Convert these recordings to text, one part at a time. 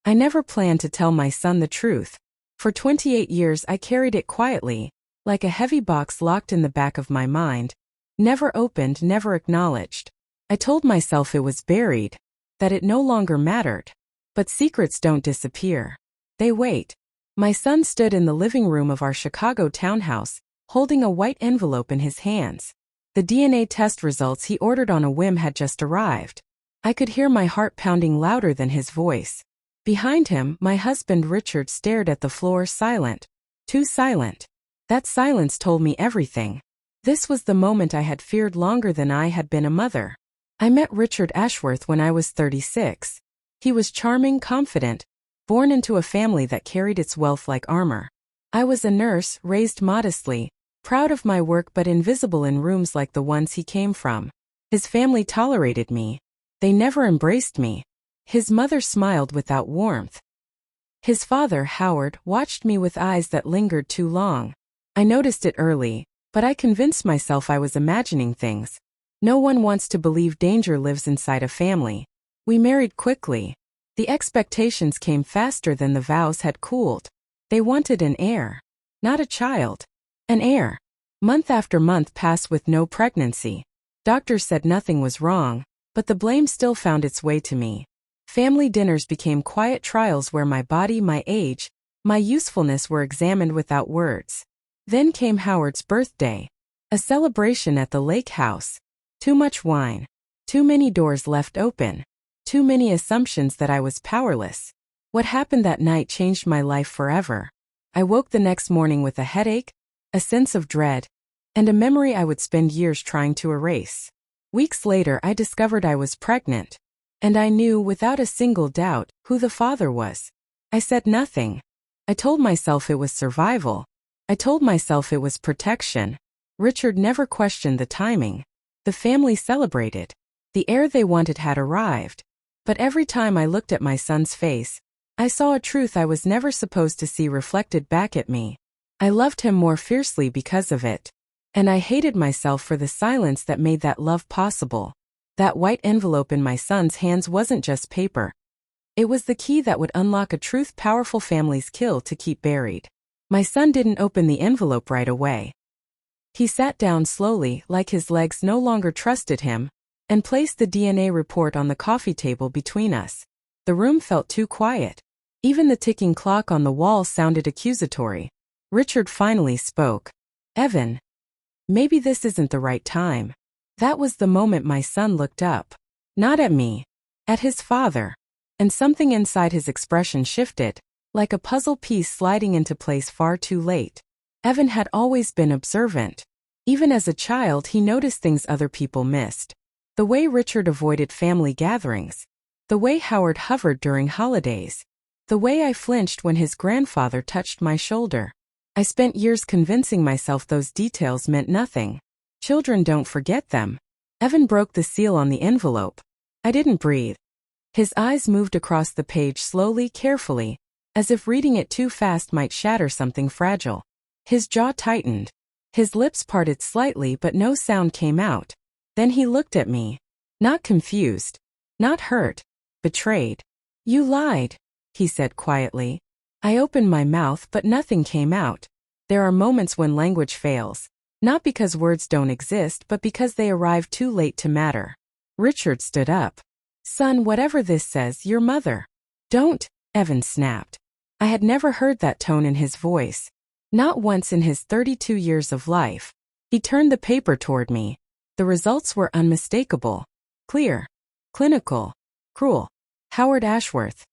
I never planned to tell my son the truth. For 28 years I carried it quietly, like a heavy box locked in the back of my mind. Never opened, never acknowledged. I told myself it was buried, that it no longer mattered. But secrets don't disappear. They wait. My son stood in the living room of our Chicago townhouse, holding a white envelope in his hands. The DNA test results he ordered on a whim had just arrived. I could hear my heart pounding louder than his voice. Behind him, my husband Richard stared at the floor, silent. Too silent. That silence told me everything. This was the moment I had feared longer than I had been a mother. I met Richard Ashworth when I was 36. He was charming, confident, born into a family that carried its wealth like armor. I was a nurse, raised modestly, proud of my work but invisible in rooms like the ones he came from. His family tolerated me. They never embraced me. His mother smiled without warmth. His father, Howard, watched me with eyes that lingered too long. I noticed it early, but I convinced myself I was imagining things. No one wants to believe danger lives inside a family. We married quickly. The expectations came faster than the vows had cooled. They wanted an heir. Not a child. An heir. Month after month passed with no pregnancy. Doctors said nothing was wrong, but the blame still found its way to me. Family dinners became quiet trials where my body, my age, my usefulness were examined without words. Then came Howard's birthday. A celebration at the lake house. Too much wine. Too many doors left open. Too many assumptions that I was powerless. What happened that night changed my life forever. I woke the next morning with a headache, a sense of dread, and a memory I would spend years trying to erase. Weeks later I discovered I was pregnant. And I knew, without a single doubt, who the father was. I said nothing. I told myself it was survival. I told myself it was protection. Richard never questioned the timing. The family celebrated. The heir they wanted had arrived. But every time I looked at my son's face, I saw a truth I was never supposed to see reflected back at me. I loved him more fiercely because of it. And I hated myself for the silence that made that love possible. That white envelope in my son's hands wasn't just paper. It was the key that would unlock a truth powerful families kill to keep buried. My son didn't open the envelope right away. He sat down slowly, like his legs no longer trusted him, and placed the DNA report on the coffee table between us. The room felt too quiet. Even the ticking clock on the wall sounded accusatory. Richard finally spoke. "Evan, maybe this isn't the right time." That was the moment my son looked up. Not at me. At his father. And something inside his expression shifted, like a puzzle piece sliding into place far too late. Evan had always been observant. Even as a child he noticed things other people missed. The way Richard avoided family gatherings. The way Howard hovered during holidays. The way I flinched when his grandfather touched my shoulder. I spent years convincing myself those details meant nothing. Children don't forget them. Evan broke the seal on the envelope. I didn't breathe. His eyes moved across the page slowly, carefully, as if reading it too fast might shatter something fragile. His jaw tightened. His lips parted slightly but no sound came out. Then he looked at me. Not confused. Not hurt. Betrayed. "You lied," he said quietly. I opened my mouth but nothing came out. There are moments when language fails. Not because words don't exist, but because they arrive too late to matter. Richard stood up. "Son, whatever this says, your mother." "Don't," Evan snapped. I had never heard that tone in his voice. Not once in his 32 years of life. He turned the paper toward me. The results were unmistakable. Clear. Clinical. Cruel. Howard Ashworth.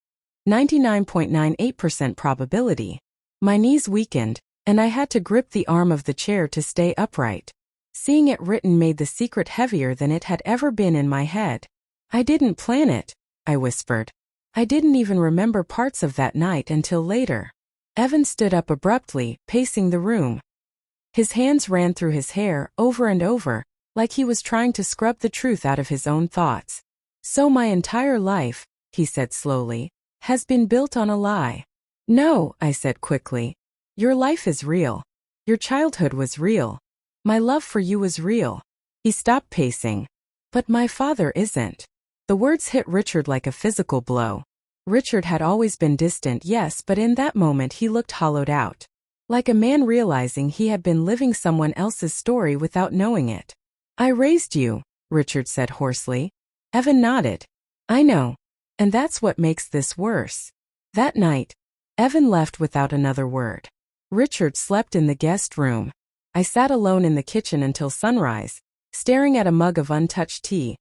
99.98% probability. My knees weakened, and I had to grip the arm of the chair to stay upright. Seeing it written made the secret heavier than it had ever been in my head. "I didn't plan it," I whispered. I didn't even remember parts of that night until later. Evan stood up abruptly, pacing the room. His hands ran through his hair, over and over, like he was trying to scrub the truth out of his own thoughts. "So my entire life," he said slowly, "has been built on a lie." "No," I said quickly. "Your life is real. Your childhood was real. My love for you was real." He stopped pacing. "But my father isn't." The words hit Richard like a physical blow. Richard had always been distant, yes, but in that moment he looked hollowed out. Like a man realizing he had been living someone else's story without knowing it. I raised you, Richard said hoarsely. Evan nodded. I know. And that's what makes this worse. That night, Evan left without another word. Richard slept in the guest room. I sat alone in the kitchen until sunrise, staring at a mug of untouched tea,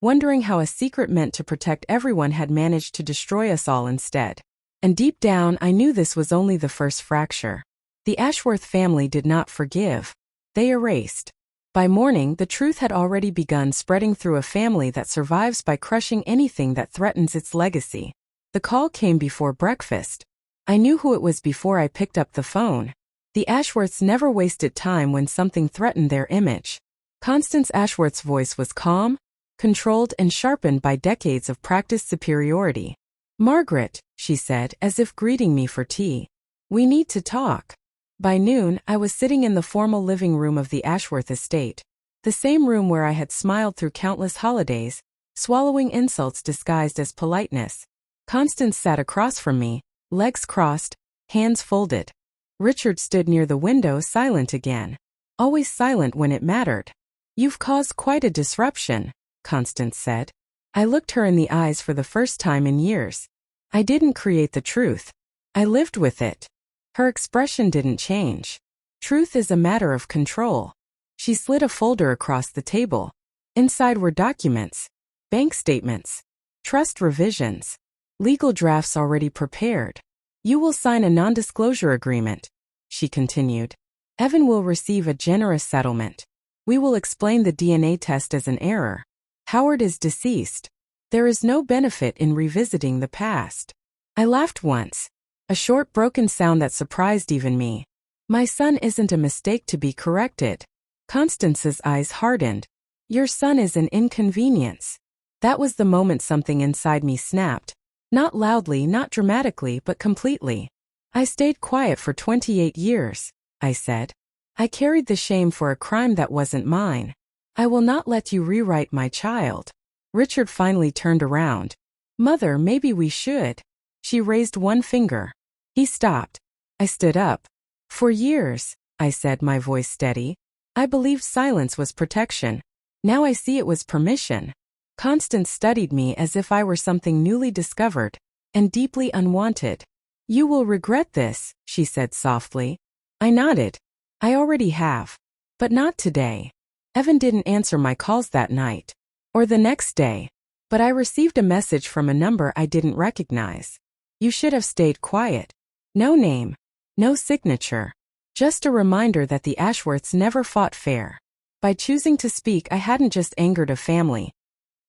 wondering how a secret meant to protect everyone had managed to destroy us all instead. And deep down, I knew this was only the first fracture. The Ashworth family did not forgive. They erased. By morning, the truth had already begun spreading through a family that survives by crushing anything that threatens its legacy. The call came before breakfast. I knew who it was before I picked up the phone. The Ashworths never wasted time when something threatened their image. Constance Ashworth's voice was calm, controlled, and sharpened by decades of practiced superiority. Margaret, she said, as if greeting me for tea. We need to talk. By noon, I was sitting in the formal living room of the Ashworth estate. The same room where I had smiled through countless holidays, swallowing insults disguised as politeness. Constance sat across from me, legs crossed, hands folded. Richard stood near the window, silent again. Always silent when it mattered. You've caused quite a disruption, Constance said. I looked her in the eyes for the first time in years. I didn't create the truth. I lived with it. Her expression didn't change. Truth is a matter of control. She slid a folder across the table. Inside were documents, bank statements, trust revisions, legal drafts already prepared. You will sign a non-disclosure agreement, she continued. Evan will receive a generous settlement. We will explain the DNA test as an error. Howard is deceased. There is no benefit in revisiting the past. I laughed once. A short broken sound that surprised even me. My son isn't a mistake to be corrected. Constance's eyes hardened. Your son is an inconvenience. That was the moment something inside me snapped. Not loudly, not dramatically, but completely. I stayed quiet for 28 years, I said. I carried the shame for a crime that wasn't mine. I will not let you rewrite my child. Richard finally turned around. Mother, maybe we should. She raised one finger. He stopped. I stood up. For years, I said, my voice steady, I believed silence was protection. Now I see it was permission. Constance studied me as if I were something newly discovered and deeply unwanted. You will regret this, she said softly. I nodded. I already have. But not today. Evan didn't answer my calls that night. Or the next day. But I received a message from a number I didn't recognize. You should have stayed quiet. No name. No signature. Just a reminder that the Ashworths never fought fair. By choosing to speak, I hadn't just angered a family.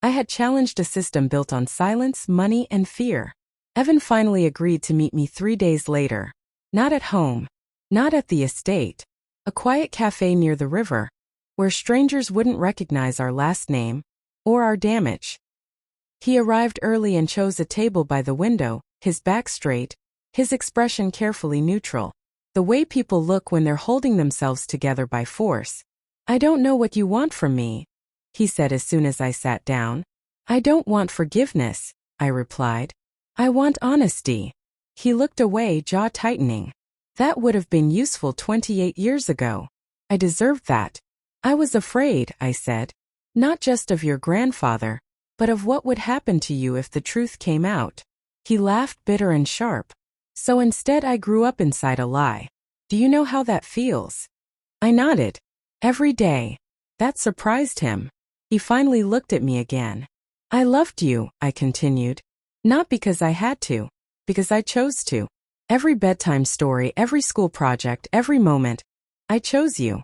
I had challenged a system built on silence, money, and fear. Evan finally agreed to meet me 3 days later. Not at home. Not at the estate. A quiet cafe near the river, where strangers wouldn't recognize our last name or our damage. He arrived early and chose a table by the window, his back straight, his expression carefully neutral. The way people look when they're holding themselves together by force. I don't know what you want from me, he said as soon as I sat down. I don't want forgiveness, I replied. I want honesty. He looked away, jaw tightening. That would have been useful 28 years ago. I deserved that. I was afraid, I said. Not just of your grandfather, but of what would happen to you if the truth came out. He laughed, bitter and sharp. So instead I grew up inside a lie. Do you know how that feels? I nodded. Every day. That surprised him. He finally looked at me again. I loved you, I continued. Not because I had to. Because I chose to. Every bedtime story, every school project, every moment. I chose you.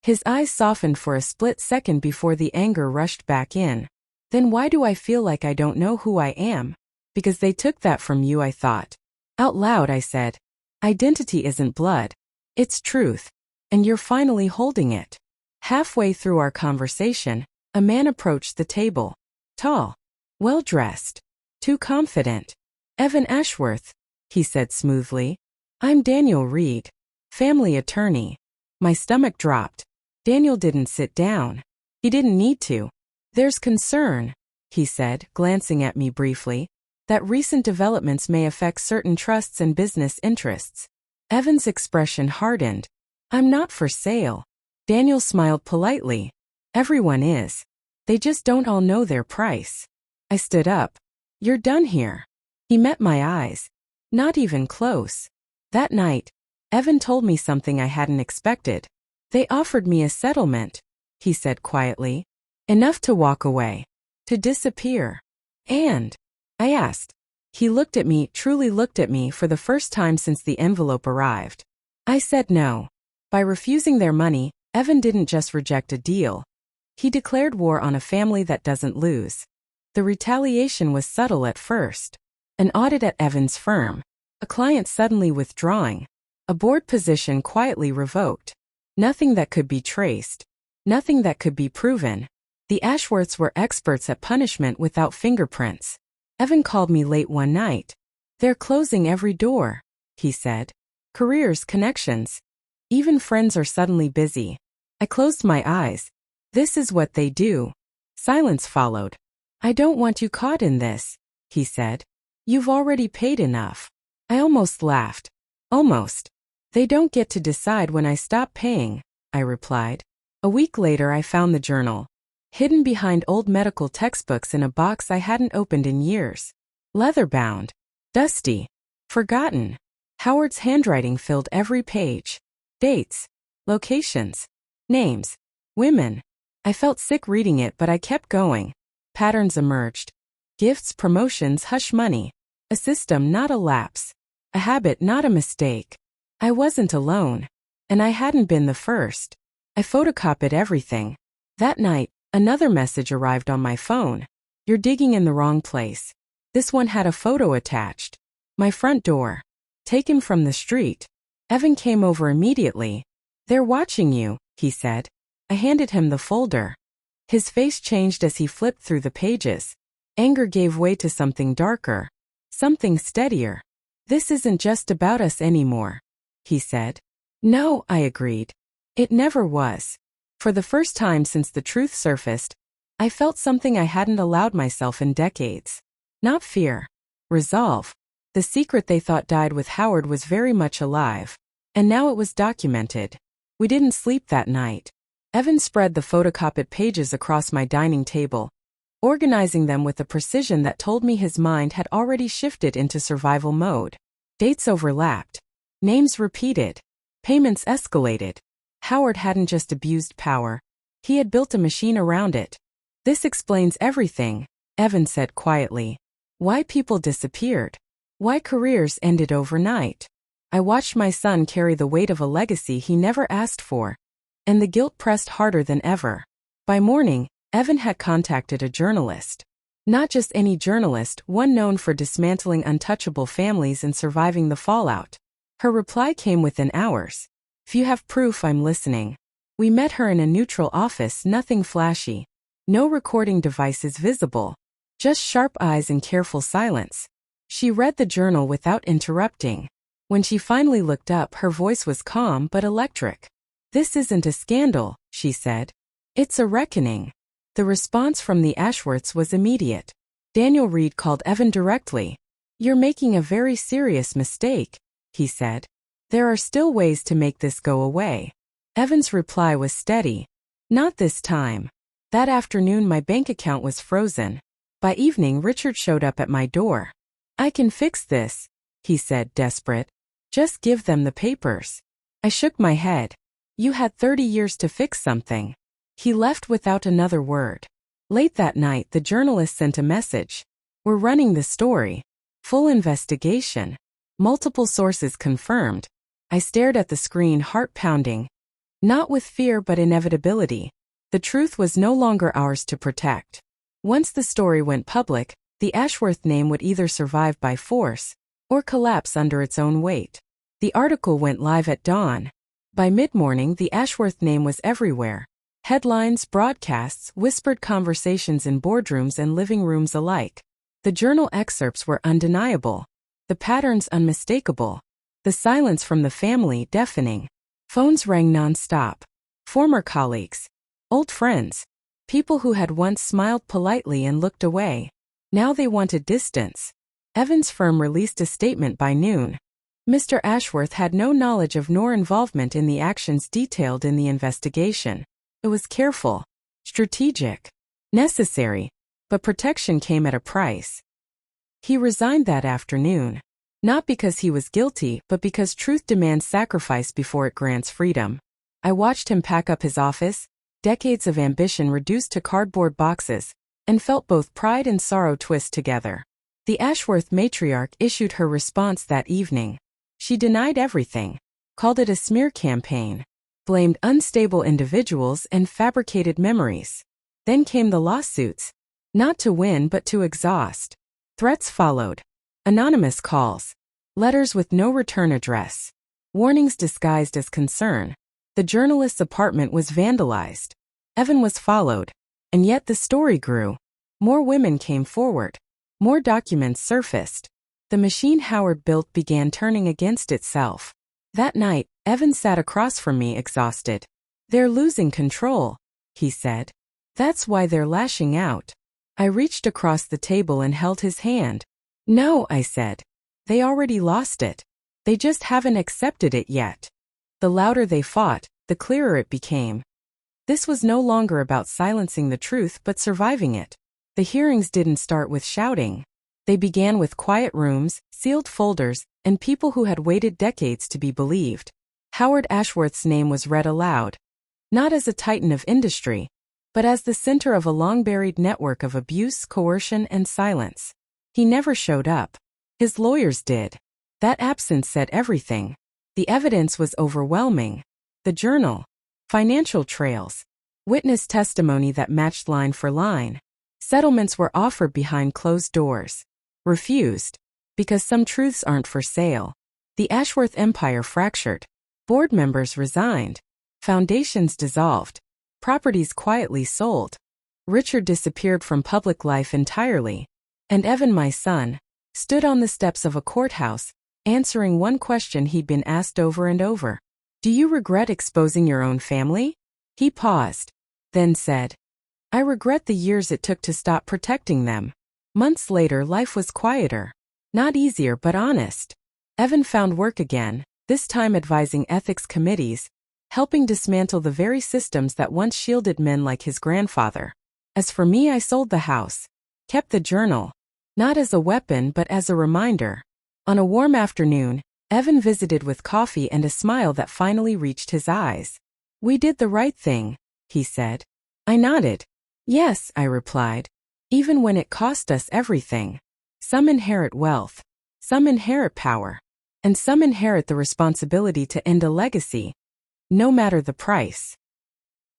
His eyes softened for a split second before the anger rushed back in. Then why do I feel like I don't know who I am? Because they took that from you, I thought. Out loud I said, identity isn't blood. It's truth. And you're finally holding it. Halfway through our conversation, a man approached the table. Tall. Well-dressed. Too confident. Evan Ashworth, he said smoothly. I'm Daniel Reed. Family attorney. My stomach dropped. Daniel didn't sit down. He didn't need to. There's concern, he said, glancing at me briefly. that recent developments may affect certain trusts and business interests. Evan's expression hardened. I'm not for sale. Daniel smiled politely. Everyone is. They just don't all know their price. I stood up. You're done here. He met my eyes. Not even close. That night, Evan told me something I hadn't expected. They offered me a settlement, he said quietly. Enough to walk away. To disappear. And? I asked. He looked at me, truly looked at me for the first time since the envelope arrived. I said no. By refusing their money, Evan didn't just reject a deal. He declared war on a family that doesn't lose. The retaliation was subtle at first. An audit at Evan's firm. A client suddenly withdrawing. A board position quietly revoked. Nothing that could be traced. Nothing that could be proven. The Ashworths were experts at punishment without fingerprints. Evan called me late one night. They're closing every door, he said. Careers, connections. Even friends are suddenly busy. I closed my eyes. This is what they do. Silence followed. I don't want you caught in this, he said. You've already paid enough. I almost laughed. Almost. They don't get to decide when I stop paying, I replied. A week later I found the journal. Hidden behind old medical textbooks in a box I hadn't opened in years. Leather-bound. Dusty. Forgotten. Howard's handwriting filled every page. Dates. Locations. Names. Women. I felt sick reading it, but I kept going. Patterns emerged. Gifts, promotions, hush money. A system, not a lapse. A habit, not a mistake. I wasn't alone. And I hadn't been the first. I photocopied everything. That night, another message arrived on my phone. You're digging in the wrong place. This one had a photo attached. My front door. Taken from the street. Evan came over immediately. They're watching you, he said. I handed him the folder. His face changed as he flipped through the pages. Anger gave way to something darker. Something steadier. This isn't just about us anymore, he said. No, I agreed. It never was. For the first time since the truth surfaced, I felt something I hadn't allowed myself in decades. Not fear. Resolve. The secret they thought died with Howard was very much alive. And now it was documented. We didn't sleep that night. Evan spread the photocopied pages across my dining table, organizing them with a precision that told me his mind had already shifted into survival mode. Dates overlapped. Names repeated. Payments escalated. Howard hadn't just abused power. He had built a machine around it. This explains everything, Evan said quietly. Why people disappeared. Why careers ended overnight. I watched my son carry the weight of a legacy he never asked for. And the guilt pressed harder than ever. By morning, Evan had contacted a journalist. Not just any journalist, one known for dismantling untouchable families and surviving the fallout. Her reply came within hours. If you have proof, I'm listening. We met her in a neutral office, nothing flashy. No recording devices visible. Just sharp eyes and careful silence. She read the journal without interrupting. When she finally looked up, her voice was calm but electric. This isn't a scandal, she said. It's a reckoning. The response from the Ashworths was immediate. Daniel Reed called Evan directly. You're making a very serious mistake, he said. There are still ways to make this go away. Evan's reply was steady. Not this time. That afternoon my bank account was frozen. By evening Richard showed up at my door. I can fix this, he said, desperate. Just give them the papers. I shook my head. You had 30 years to fix something. He left without another word. Late that night the journalist sent a message. We're running the story. Full investigation. Multiple sources confirmed. I stared at the screen, heart pounding. Not with fear but inevitability. The truth was no longer ours to protect. Once the story went public, the Ashworth name would either survive by force or collapse under its own weight. The article went live at dawn. By mid-morning the Ashworth name was everywhere. Headlines, broadcasts, whispered conversations in boardrooms and living rooms alike. The journal excerpts were undeniable. The patterns unmistakable. The silence from the family deafening. Phones rang non-stop. Former colleagues. Old friends. People who had once smiled politely and looked away. Now they wanted distance. Evan's firm released a statement by noon. Mr. Ashworth had no knowledge of nor involvement in the actions detailed in the investigation. It was careful, strategic, necessary, but protection came at a price. He resigned that afternoon. Not because he was guilty, but because truth demands sacrifice before it grants freedom. I watched him pack up his office, decades of ambition reduced to cardboard boxes, and felt both pride and sorrow twist together. The Ashworth matriarch issued her response that evening. She denied everything, called it a smear campaign, blamed unstable individuals and fabricated memories. Then came the lawsuits. Not to win but to exhaust. Threats followed. Anonymous calls. Letters with no return address. Warnings disguised as concern. The journalist's apartment was vandalized. Evan was followed. And yet the story grew. More women came forward. More documents surfaced. The machine Howard built began turning against itself. That night, Evan sat across from me exhausted. "They're losing control," he said. "That's why they're lashing out." I reached across the table and held his hand. "No," I said. "They already lost it. They just haven't accepted it yet." The louder they fought, the clearer it became. This was no longer about silencing the truth but surviving it. The hearings didn't start with shouting. They began with quiet rooms, sealed folders, and people who had waited decades to be believed. Howard Ashworth's name was read aloud. Not as a titan of industry, but as the center of a long-buried network of abuse, coercion, and silence. He never showed up. His lawyers did. That absence said everything. The evidence was overwhelming. The journal, financial trails, witness testimony that matched line for line. Settlements were offered behind closed doors. Refused. Because some truths aren't for sale. The Ashworth empire fractured. Board members resigned. Foundations dissolved. Properties quietly sold. Richard disappeared from public life entirely. And Evan, my son, stood on the steps of a courthouse, answering one question he'd been asked over and over. "Do you regret exposing your own family?" He paused, then said, "I regret the years it took to stop protecting them." Months later, life was quieter. Not easier, but honest. Evan found work again, this time advising ethics committees, helping dismantle the very systems that once shielded men like his grandfather. As for me, I sold the house, kept the journal, not as a weapon but as a reminder. On a warm afternoon, Evan visited with coffee and a smile that finally reached his eyes. "We did the right thing," he said. I nodded. "Yes," I replied. "Even when it cost us everything. Some inherit wealth, some inherit power, and some inherit the responsibility to end a legacy, no matter the price."